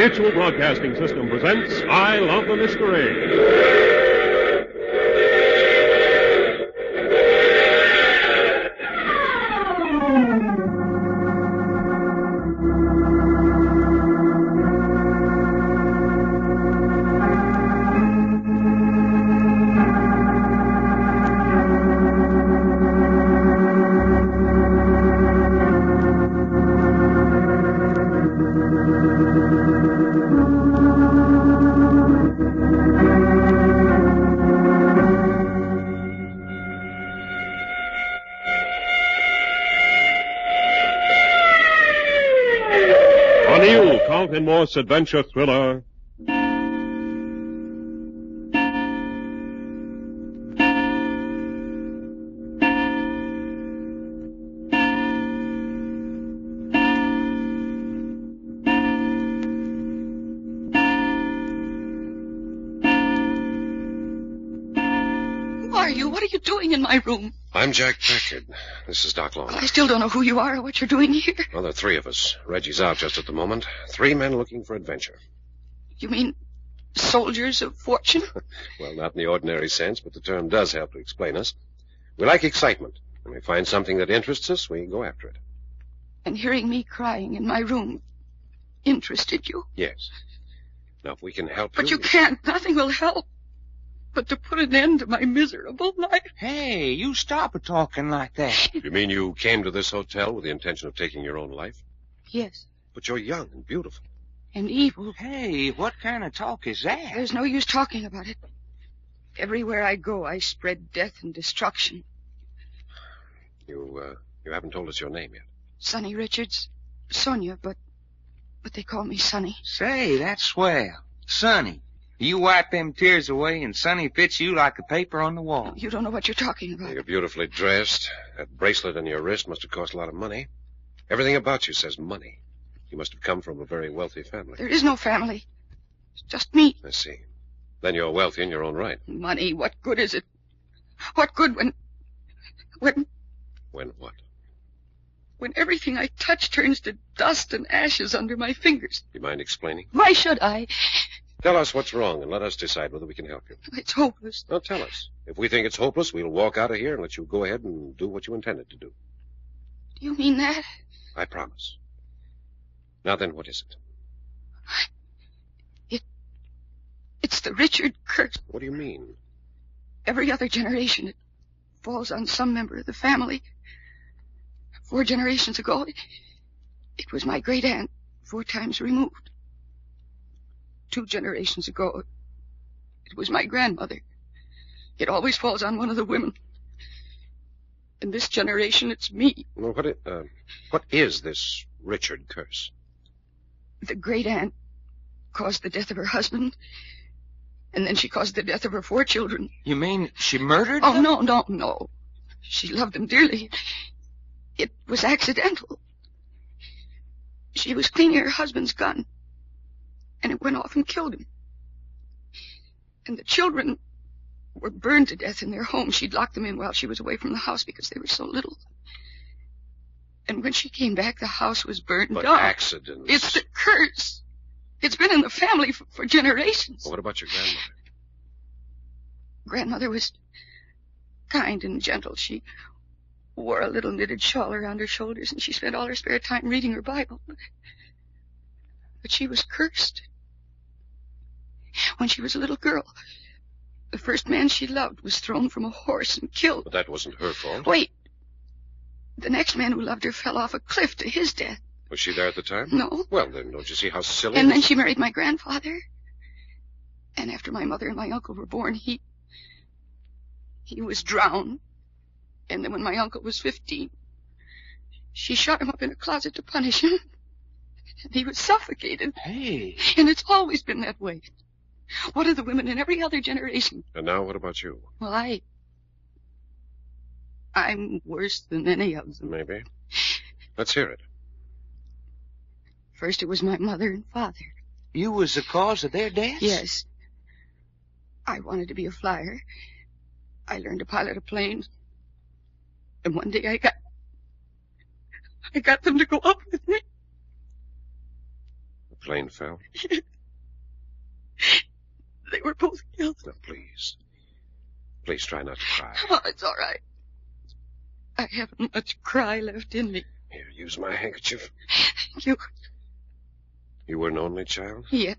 Mutual Broadcasting System presents I Love the Mystery. Carlton Morse adventure thriller, Who are you? What are you doing in my room? I'm Jack Packard. This is Doc Long. I still don't know who you are or what you're doing here. Well, there are three of us. Reggie's out just at the moment. 3 men looking for adventure. You mean soldiers of fortune? Well, not in the ordinary sense, but the term does help to explain us. We like excitement. When we find something that interests us, we go after it. And hearing me crying in my room interested you? Yes. Now, if we can help you... But you can't. Nothing will help. But to put an end to my miserable life. Hey, you stop talking like that. You mean you came to this hotel with the intention of taking your own life? Yes. But you're young and beautiful. And evil. Hey, what kind of talk is that? There's no use talking about it. Everywhere I go, I spread death and destruction. You haven't told us your name yet. Sonny Richards. Sonia, but they call me Sonny. Say, that's swell. Sonny. You wipe them tears away and Sonny fits you like a paper on the wall. You don't know what you're talking about. You're beautifully dressed. That bracelet on your wrist must have cost a lot of money. Everything about you says money. You must have come from a very wealthy family. There is no family. It's just me. I see. Then you're wealthy in your own right. Money, what good is it? What good when... When what? When everything I touch turns to dust and ashes under my fingers. You mind explaining? Why should I? Tell us what's wrong and let us decide whether we can help you. It's hopeless. Now tell us. If we think it's hopeless, we'll walk out of here and let you go ahead and do what you intended to do. You mean that? I promise. Now then, what is it? It's the Richard curse. What do you mean? Every other generation, it falls on some member of the family. 4 generations ago, it was my great aunt, 4 times removed. 2 generations ago, it was my grandmother. It always falls on one of the women. In this generation, it's me. Well, what is this Richard curse? The great aunt caused the death of her husband, and then she caused the death of her 4 children. You mean she murdered them? Oh, no. She loved them dearly. It was accidental. She was cleaning her husband's gun, and it went off and killed him. And the children were burned to death in their home. She'd locked them in while she was away from the house because they were so little. And when she came back, the house was burned But down. accidents. It's the curse. It's been in the family for generations. Well, what about your grandmother? Grandmother was kind and gentle. She wore a little knitted shawl around her shoulders, and she spent all her spare time reading her Bible. But she was cursed. When she was a little girl, the first man she loved was thrown from a horse and killed. But that wasn't her fault. Wait. The next man who loved her fell off a cliff to his death. Was she there at the time? No. Well, then, don't you see how silly... And then she married my grandfather. And after my mother and my uncle were born, he was drowned. And then when my uncle was 15, she shut him up in a closet to punish him. And he was suffocated. Hey. And it's always been that way. What are the women in every other generation? And now what about you? Well, I'm worse than any of them. Maybe. Let's hear it. First it was my mother and father. You was the cause of their deaths? Yes. I wanted to be a flyer. I learned to pilot a plane. And one day I got them to go up with me. plane fell? They were both killed. Now, please. Please try not to cry. Oh, it's all right. I haven't much cry left in me. Here, use my handkerchief. Thank you. You were an only child? Yes.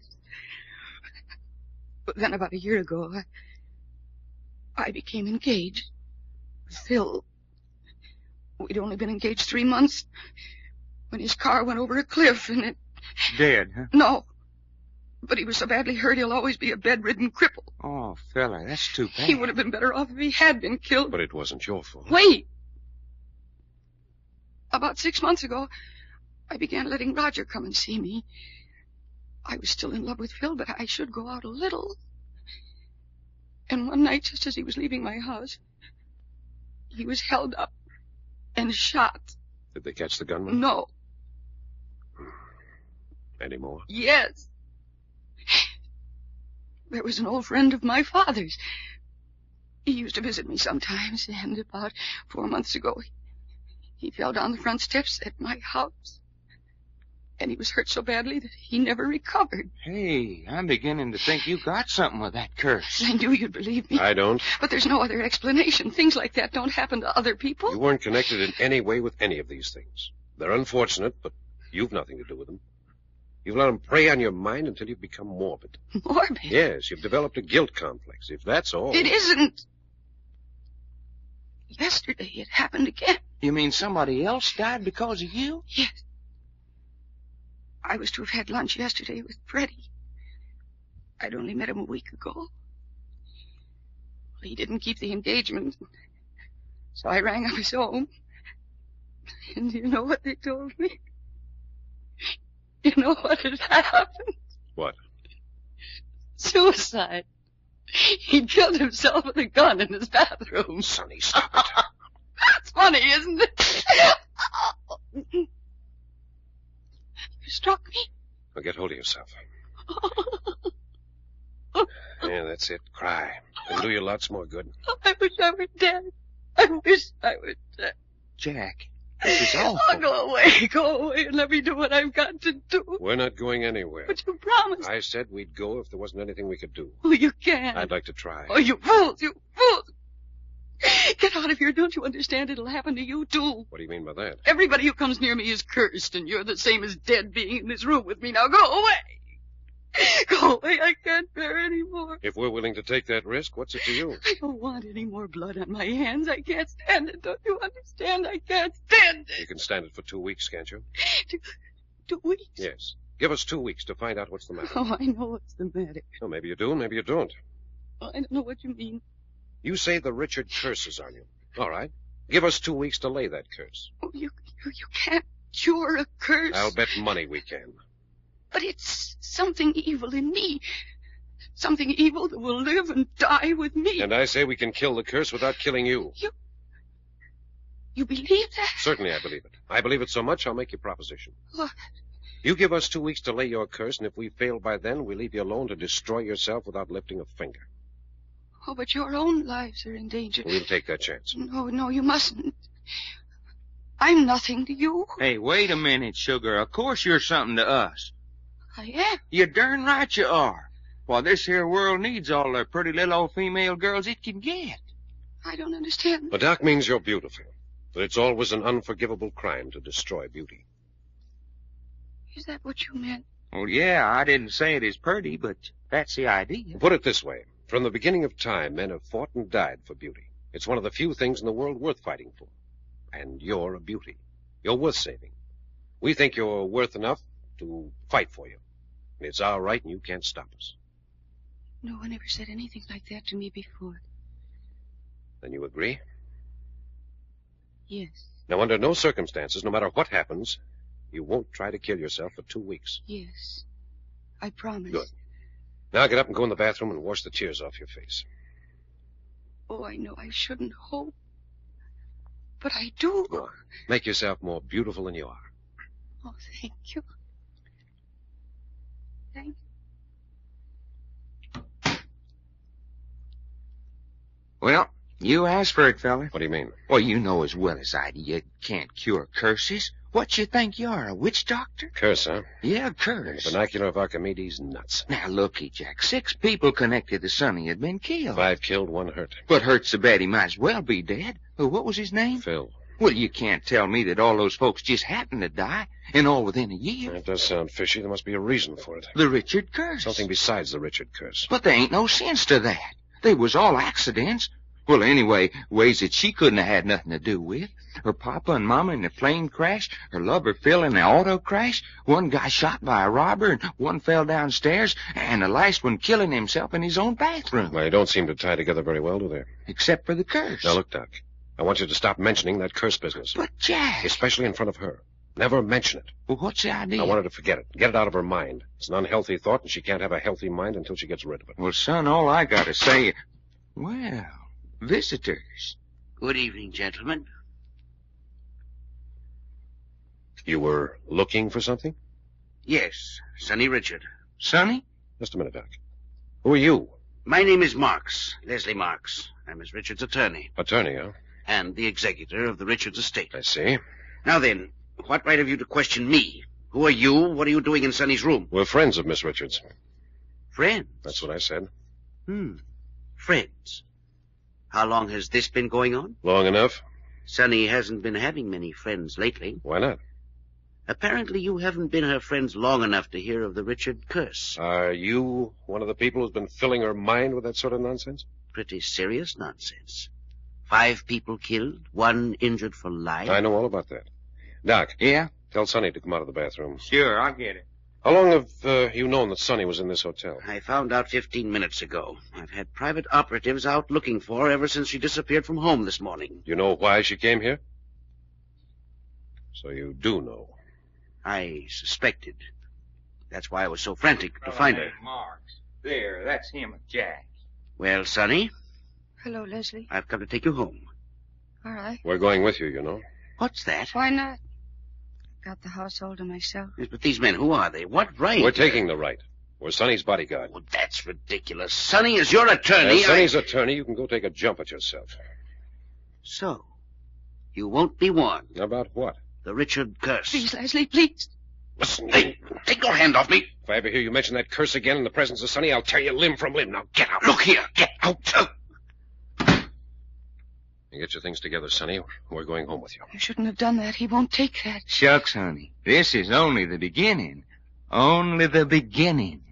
But then about a year ago, I became engaged. Phil. We'd only been engaged 3 months when his car went over a cliff and it... Dead, huh? No. But he was so badly hurt he'll always be a bedridden cripple. Oh, fella, that's too bad. He would have been better off if he had been killed. But it wasn't your fault. Wait. About 6 months ago, I began letting Roger come and see me. I was still in love with Phil, but I should go out a little. And one night, just as he was leaving my house, he was held up and shot. Did they catch the gunman? No. Any more? Yes. There was an old friend of my father's. He used to visit me sometimes, and about 4 months ago, he fell down the front steps at my house. And he was hurt so badly that he never recovered. Hey, I'm beginning to think you got something with that curse. I knew you'd believe me. I don't. But there's no other explanation. Things like that don't happen to other people. You weren't connected in any way with any of these things. They're unfortunate, but you've nothing to do with them. You've let them prey on your mind until you've become morbid. Morbid? Yes, you've developed a guilt complex, if that's all. It isn't. Yesterday it happened again. You mean somebody else died because of you? Yes. I was to have had lunch yesterday with Freddie. I'd only met him a week ago. He didn't keep the engagement. So I rang up his home. And you know what they told me? You know what had happened? What? Suicide. He'd killed himself with a gun in his bathroom. Sonny, stop it. That's funny, isn't it? You struck me. Now get hold of yourself. Yeah, that's it. Cry. It'll do you lots more good. I wish I were dead. I wish I were dead. Jack, this is awful. Oh, go away and let me do what I've got to do. We're not going anywhere. But you promised. I said we'd go if there wasn't anything we could do. Oh, you can't. I'd like to try. Oh, you fools, you fools. Get out of here. Don't you understand? It'll happen to you, too. What do you mean by that? Everybody who comes near me is cursed, and you're the same as dead being in this room with me. Now go away. Go away. I can't bear any more. If we're willing to take that risk, what's it to you? I don't want any more blood on my hands. I can't stand it. Don't you understand? I can't stand it. You can stand it for 2 weeks, can't you? 2 weeks? Yes. Give us 2 weeks to find out what's the matter. Oh, I know what's the matter. Well, maybe you do, maybe you don't. I don't know what you mean. You say the Richard curses on you. All right. Give us 2 weeks to lay that curse. Oh, you can't cure a curse. I'll bet money we can. But it's something evil in me. Something evil that will live and die with me. And I say we can kill the curse without killing you. You believe that? Certainly I believe it. I believe it so much I'll make you a proposition. What? You give us 2 weeks to lay your curse, and if we fail by then, we leave you alone to destroy yourself without lifting a finger. Oh, but your own lives are in danger. We'll take that chance. No, you mustn't. I'm nothing to you. Hey, wait a minute, sugar. Of course you're something to us. I am. You darn right you are. Why, this here world needs all the pretty little old female girls it can get. I don't understand. But Doc means you're beautiful. But it's always an unforgivable crime to destroy beauty. Is that what you meant? Well, yeah, I didn't say it is pretty, but that's the idea. Put it this way. From the beginning of time, men have fought and died for beauty. It's one of the few things in the world worth fighting for. And you're a beauty. You're worth saving. We think you're worth enough to fight for you. And it's our right, and you can't stop us. No one ever said anything like that to me before. Then you agree? Yes. Now, under no circumstances, no matter what happens, you won't try to kill yourself for 2 weeks. Yes. I promise. Good. Now get up and go in the bathroom and wash the tears off your face. Oh, I know I shouldn't hope. But I do. Go on. Make yourself more beautiful than you are. Oh, thank you. Thank you. Well, you asked for it, fella. What do you mean? Well, you know as well as I do you can't cure curses. What you think you are, a witch doctor? Curse, huh? Yeah, In the curse. vernacular of Archimedes, nuts. Now, looky, Jack. 6 people connected to Sonny had been killed. 5 killed, 1 hurt. But hurt so bad he might as well be dead. What was his name? Phil. Well, you can't tell me that all those folks just happened to die, and all within a year. That does sound fishy. There must be a reason for it. The Richard curse. Something besides the Richard curse. But there ain't no sense to that. They was all accidents. Well, anyway, ways that she couldn't have had nothing to do with. Her papa and mama in the plane crash, her lover Phil in the auto crash, one guy shot by a robber, and one fell downstairs, and the last one killing himself in his own bathroom. Well, they don't seem to tie together very well, do they? Except for the curse. Now, look, Doc. I want you to stop mentioning that curse business. But, Jack... Especially in front of her. Never mention it. Well, what's the idea? I want her to forget it. Get it out of her mind. It's an unhealthy thought, and she can't have a healthy mind until she gets rid of it. Well, son, all I gotta say... Well, visitors. Good evening, gentlemen. You were looking for something? Yes, Sonny Richard. Sonny? Just a minute, Doc. Who are you? My name is Marks, Leslie Marks. I'm Miss Richard's attorney Attorney, huh? and the executor of the Richards estate. I see. Now then, what right have you to question me? Who are you? What are you doing in Sonny's room? We're friends of Miss Richards. Friends? That's what I said. Friends. How long has this been going on? Long enough? Sonny hasn't been having many friends lately. Why not? Apparently you haven't been her friends long enough to hear of the Richard curse. Are you one of the people who's been filling her mind with that sort of nonsense? Pretty serious nonsense. 5 people killed, 1 injured for life. I know all about that. Doc. Yeah? Tell Sonny to come out of the bathroom. Sure, I'll get it. How long have you known that Sonny was in this hotel? I found out 15 minutes ago. I've had private operatives out looking for her ever since she disappeared from home this morning. You know why she came here? So you do know. I suspected. That's why I was so frantic to find her. Marks. There, that's him, Jack. Well, Sonny, Hello, Leslie. I've come to take you home. All right. We're going with you, you know. What's that? Why not? Got the house all to myself. Yes, but these men, who are they? What right? We're taking the right. We're Sonny's bodyguard. Oh, that's ridiculous. Sonny is your attorney. As Sonny's attorney, you can go take a jump at yourself. So, you won't be warned. About what? The Richard curse. Please, Leslie, please. Listen, Hey, take your hand off me. if I ever hear you mention that curse again in the presence of Sonny, I'll tear you limb from limb. Now get out. Look here, get out. You get your things together, Sonny. We're going home with you. You shouldn't have done that. He won't take that. Shucks, honey. This is only the beginning. Only the beginning.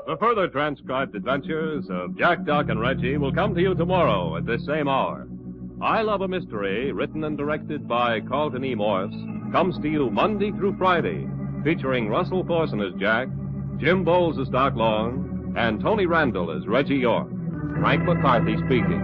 The further transcribed adventures of Jack, Doc, and Reggie will come to you tomorrow at this same hour. I Love a Mystery, written and directed by Carlton E. Morse, comes to you Monday through Friday, featuring Russell Thorson as Jack, Jim Boles as Doc Long, and Tony Randall as Reggie York. Frank McCarthy speaking.